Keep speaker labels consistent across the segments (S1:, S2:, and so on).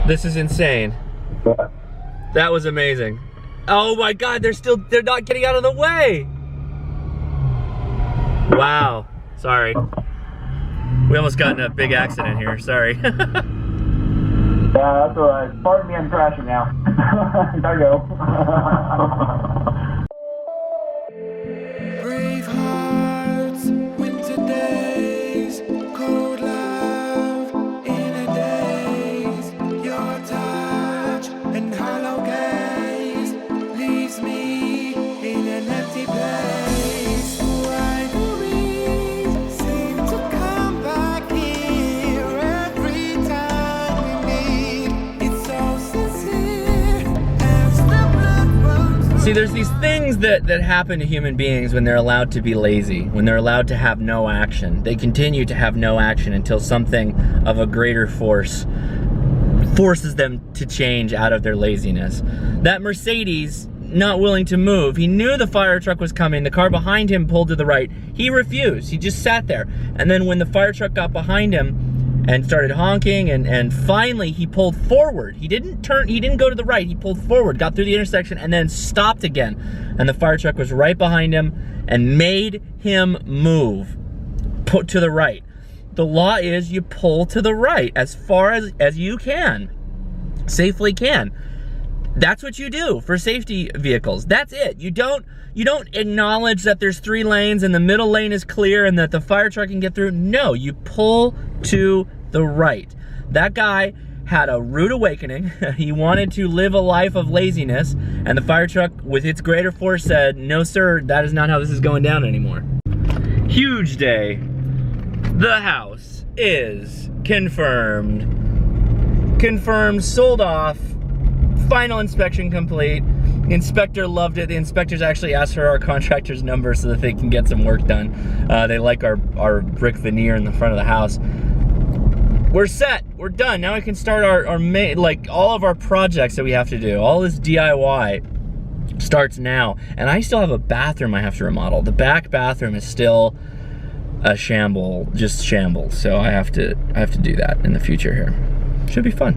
S1: This is insane. That was amazing. Oh my God, they're not getting out of the way. Wow, sorry. We almost got in a big accident here, sorry.
S2: Yeah, that's alright. Pardon me, I'm crashing now. Gotta go.
S3: Brave hearts, winter days, cold love, inner days, your touch and hollow gaze leaves me in an empty place. Why do we seem to come back here every time we meet? It's so sincere as the blood runs.
S1: See, there's these things that happen to human beings when they're allowed to be lazy, when they're allowed to have no action. They continue to have no action until something of a greater force forces them to change out of their laziness. That Mercedes, not willing to move. He knew the fire truck was coming. The car behind him pulled to the right. He refused. He just sat there. And then when the fire truck got behind him and started honking, and finally he pulled forward. He didn't go to the right. He pulled forward, got through the intersection, and then stopped again. And the fire truck was right behind him and made him move, put to the right. The law is you pull to the right as far as you can, safely can. That's what you do for safety vehicles. That's it. You don't acknowledge that there's 3 lanes and the middle lane is clear and that the fire truck can get through. No, you pull to the right. That guy had a rude awakening. He wanted to live a life of laziness, and the fire truck with its greater force said, no sir, that is not how this is going down anymore. Huge day. The house is confirmed. Confirmed, sold off. Final inspection complete. The inspector loved it. The inspectors actually asked for our contractor's number so that they can get some work done. They like our brick veneer in the front of the house. We're set. We're done. Now we can start our main, like all of our projects that we have to do. All this DIY starts now. And I still have a bathroom I have to remodel. The back bathroom is still a shamble, just shambles. So I have to do that in the future here. Should be fun.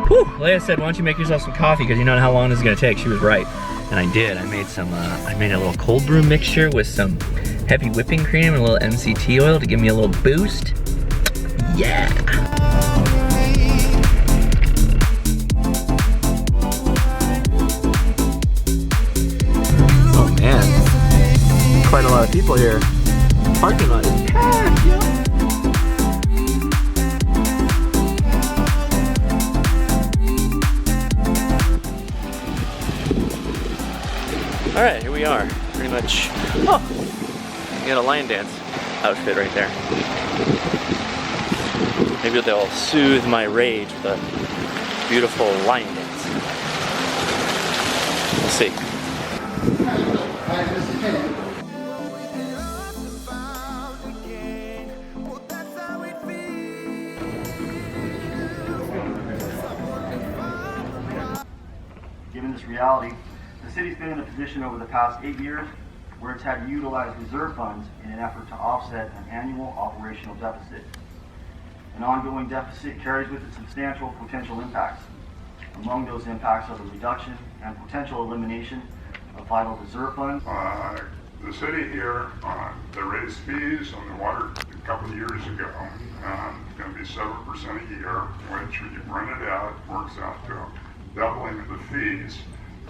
S1: Whew, Leia said, why don't you make yourself some coffee because you know how long this is gonna take. She was right, and I did. I made some, I made a little cold brew mixture with some heavy whipping cream and a little MCT oil to give me a little boost. Yeah. Oh man, quite a lot of people here. Parking lot is packed, yo. All right, here we are, pretty much. Oh, you got a line dance outfit right there. Maybe they'll soothe my rage with a beautiful line dance. We'll see.
S4: Given this reality, the city's been in a position over the past 8 years where it's had to utilize reserve funds in an effort to offset an annual operational deficit. An ongoing deficit carries with it substantial potential impacts. Among those impacts are the reduction and potential elimination of vital reserve funds.
S5: The city here, they raised fees on the water a couple of years ago. It's going to be 7% a year, which when you run it out, works out to doubling of the fees.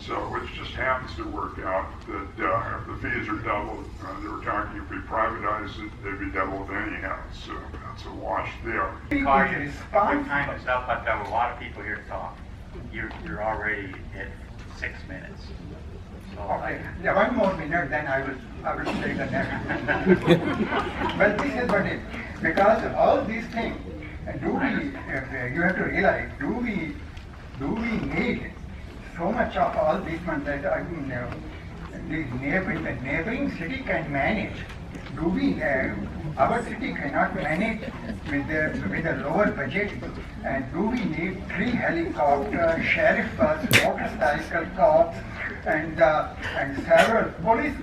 S5: So, which just happens to work out that if the fees are doubled, they were talking if we privatize it, they'd be doubled anyhow. So that's a wash there.
S6: Cautious, good time and stuff, but there were a lot of people here to talk. You're already at 6 minutes. So
S7: okay. Yeah, 1 more minute, then I will say the next. But this is what it, because all these things, you have to realize, do we need so much of all this money that the neighboring city can manage? Do we Our city cannot manage with a lower budget. And do we need 3 helicopters, sheriff bus, motorcycle cops, and several police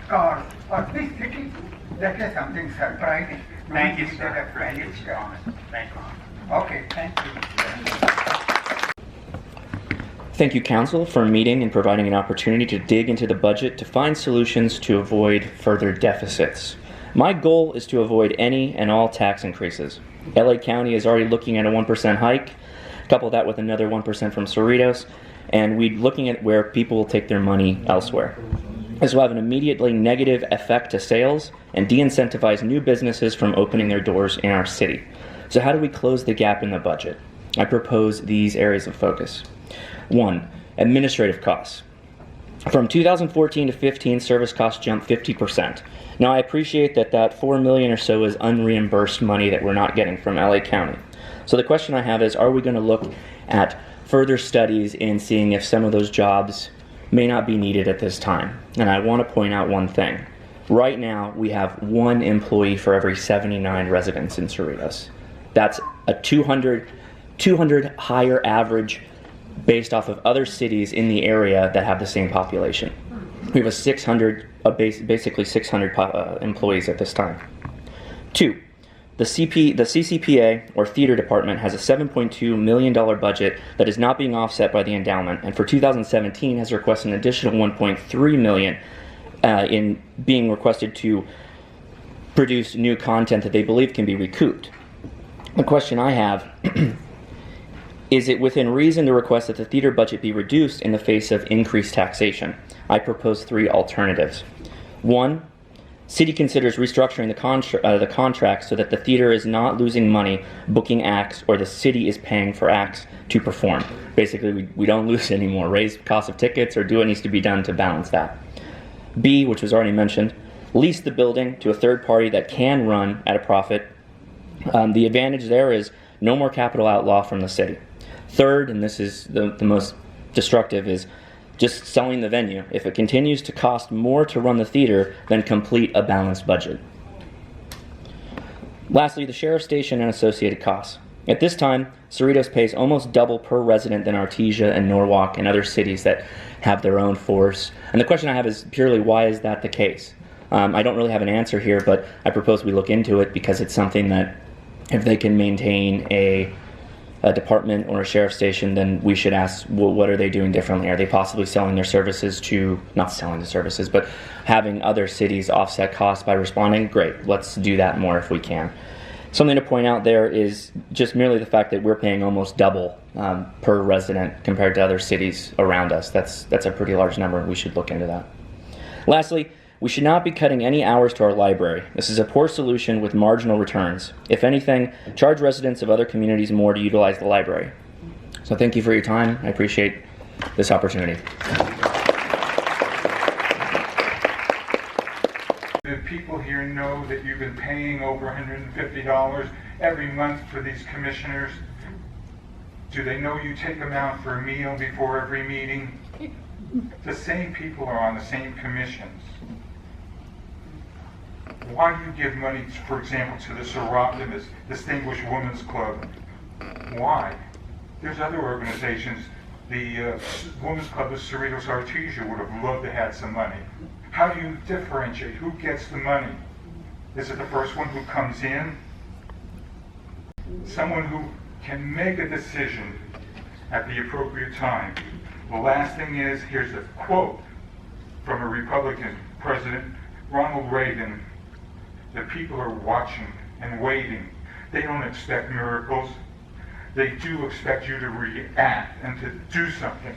S7: cars for this city? That is something surprising.
S6: Thank you,
S7: Do we
S6: sir.
S7: need a
S6: Thank you,
S7: credit
S6: Mr.
S7: card?
S6: Thomas. Thank you.
S7: Okay, thank you.
S1: Thank you, Council, for meeting and providing an opportunity to dig into the budget to find solutions to avoid further deficits. My goal is to avoid any and all tax increases. LA County is already looking at a 1% hike, couple that with another 1% from Cerritos, and we're looking at where people will take their money elsewhere. This will have an immediately negative effect to sales and de-incentivize new businesses from opening their doors in our city. So how do we close the gap in the budget? I propose these areas of focus. 1. Administrative costs. From 2014 to 15, service costs jumped 50%. Now I appreciate that $4 million or so is unreimbursed money that we're not getting from LA County. So the question I have is, are we going to look at further studies in seeing if some of those jobs may not be needed at this time? And I want to point out one thing. Right now, we have 1 employee for every 79 residents in Cerritos. That's a 200 higher average based off of other cities in the area that have the same population. We have basically 600 employees at this time. 2, the CCPA, or theater department, has a $7.2 million budget that is not being offset by the endowment, and for 2017 has requested an additional $1.3 million in being requested to produce new content that they believe can be recouped. The question I have is it within reason to request that the theater budget be reduced in the face of increased taxation? I propose 3 alternatives. 1, city considers restructuring the contract so that the theater is not losing money booking acts, or the city is paying for acts to perform. Basically, we don't lose anymore. Raise cost of tickets or do what needs to be done to balance that. B, which was already mentioned, lease the building to a third party that can run at a profit. The advantage there is no more capital outlaw from the city. Third, and this is the most destructive, is just selling the venue. If it continues to cost more to run the theater, then complete a balanced budget. Lastly, the sheriff's station and associated costs. At this time, Cerritos pays almost double per resident than Artesia and Norwalk and other cities that have their own force. And the question I have is purely, why is that the case? I don't really have an answer here, but I propose we look into it, because it's something that if they can maintain a department or a sheriff's station, then we should ask, well, what are they doing differently? Are they possibly selling their services to, not selling the services, but having other cities offset costs by responding? Great, let's do that more if we can. Something to point out there is just merely the fact that we're paying almost double per resident compared to other cities around us. That's a pretty large number, and we should look into that. Lastly, we should not be cutting any hours to our library. This is a poor solution with marginal returns. If anything, charge residents of other communities more to utilize the library. So thank you for your time. I appreciate this opportunity.
S8: Do people here know that you've been paying over $150 every month for these commissioners? Do they know you take them out for a meal before every meeting? The same people are on the same commissions. Why do you give money, for example, to the Cerritos Distinguished Women's Club? Why? There's other organizations. The Women's Club of Cerritos Artesia would have loved to have some money. How do you differentiate who gets the money? Is it the first one who comes in? Someone who can make a decision at the appropriate time. The last thing is, here's a quote from a Republican President, Ronald Reagan. The people are watching and waiting. They don't expect miracles. They do expect you to react and to do something.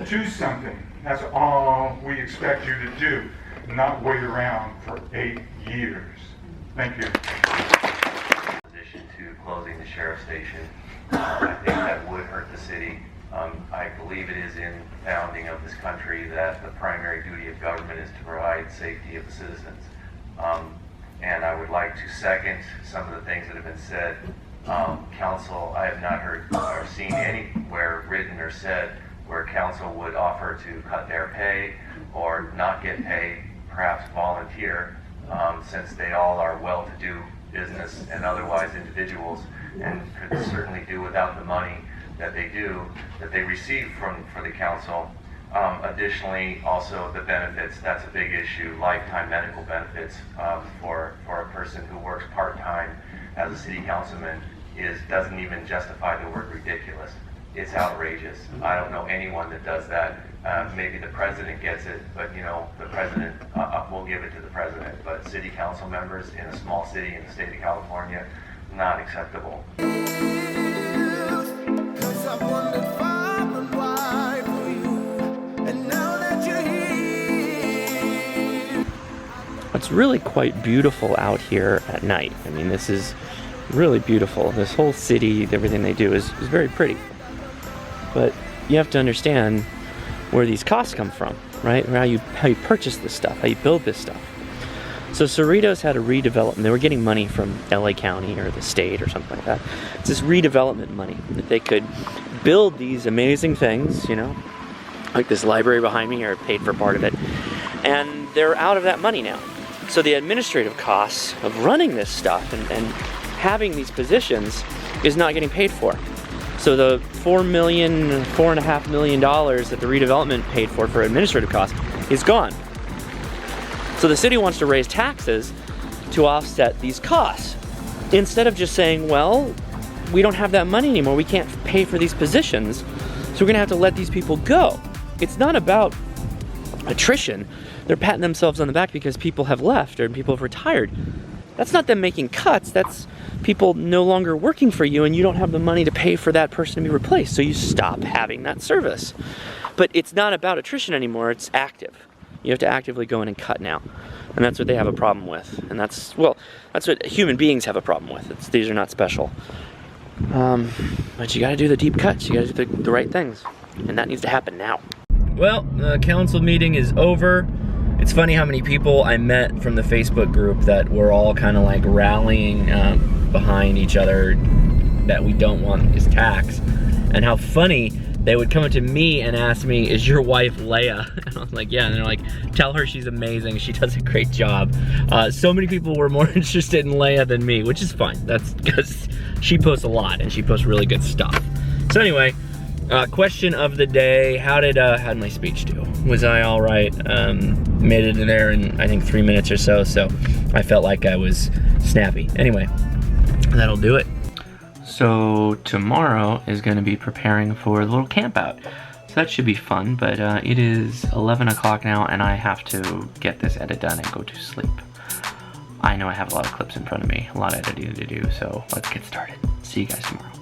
S8: Do something. That's all we expect you to do, not wait around for 8 years. Thank you.
S9: In addition to closing the sheriff's station, I think that would hurt the city. I believe it is in the founding of this country that the primary duty of government is to provide safety of the citizens. And I would like to second some of the things that have been said. Council, I have not heard or seen anywhere written or said where council would offer to cut their pay or not get paid, perhaps volunteer since they all are well-to-do business and otherwise individuals, and could certainly do without the money that they receive for the council. Additionally, also the benefits, that's a big issue. Lifetime medical benefits for a person who works part-time as a city councilman doesn't even justify the word ridiculous. It's outrageous. I don't know anyone that does that. Maybe the president gets it, but you know, the president, we'll give it to the president. But city council members in a small city in the state of California, not acceptable.
S1: It's really quite beautiful out here at night. I mean, this is really beautiful. This whole city, everything they do is very pretty. But you have to understand where these costs come from, right? How you purchase this stuff, how you build this stuff. So Cerritos had a redevelopment. They were getting money from LA County or the state or something like that. It's this redevelopment money that they could build these amazing things, you know, like this library behind me here paid for part of it. And they're out of that money now. So the administrative costs of running this stuff and having these positions is not getting paid for. So the $4.5 million that the redevelopment paid for administrative costs is gone. So the city wants to raise taxes to offset these costs. Instead of just saying, well, we don't have that money anymore, we can't pay for these positions, so we're gonna have to let these people go. It's not about attrition. They're patting themselves on the back because people have left or people have retired. That's not them making cuts, that's people no longer working for you and you don't have the money to pay for that person to be replaced, so you stop having that service. But it's not about attrition anymore, it's active. You have to actively go in and cut now. And that's what they have a problem with. And that's what human beings have a problem with. These are not special. But you gotta do the deep cuts, you gotta do the right things. And that needs to happen now. Well, the council meeting is over. It's funny how many people I met from the Facebook group that were all kind of like rallying behind each other that we don't want this tax. And how funny they would come up to me and ask me, is your wife Leia? And I was like, yeah. And they're like, tell her she's amazing. She does a great job. So many people were more interested in Leia than me, which is fine. That's because she posts a lot and she posts really good stuff. So anyway, question of the day, how did my speech do? Was I all right? Made it in there in, I think, 3 minutes or so, so I felt like I was snappy. Anyway, that'll do it. So tomorrow is going to be preparing for a little camp out. So that should be fun, but it is 11 o'clock now and I have to get this edit done and go to sleep. I know I have a lot of clips in front of me, a lot of editing to do, so let's get started. See you guys tomorrow.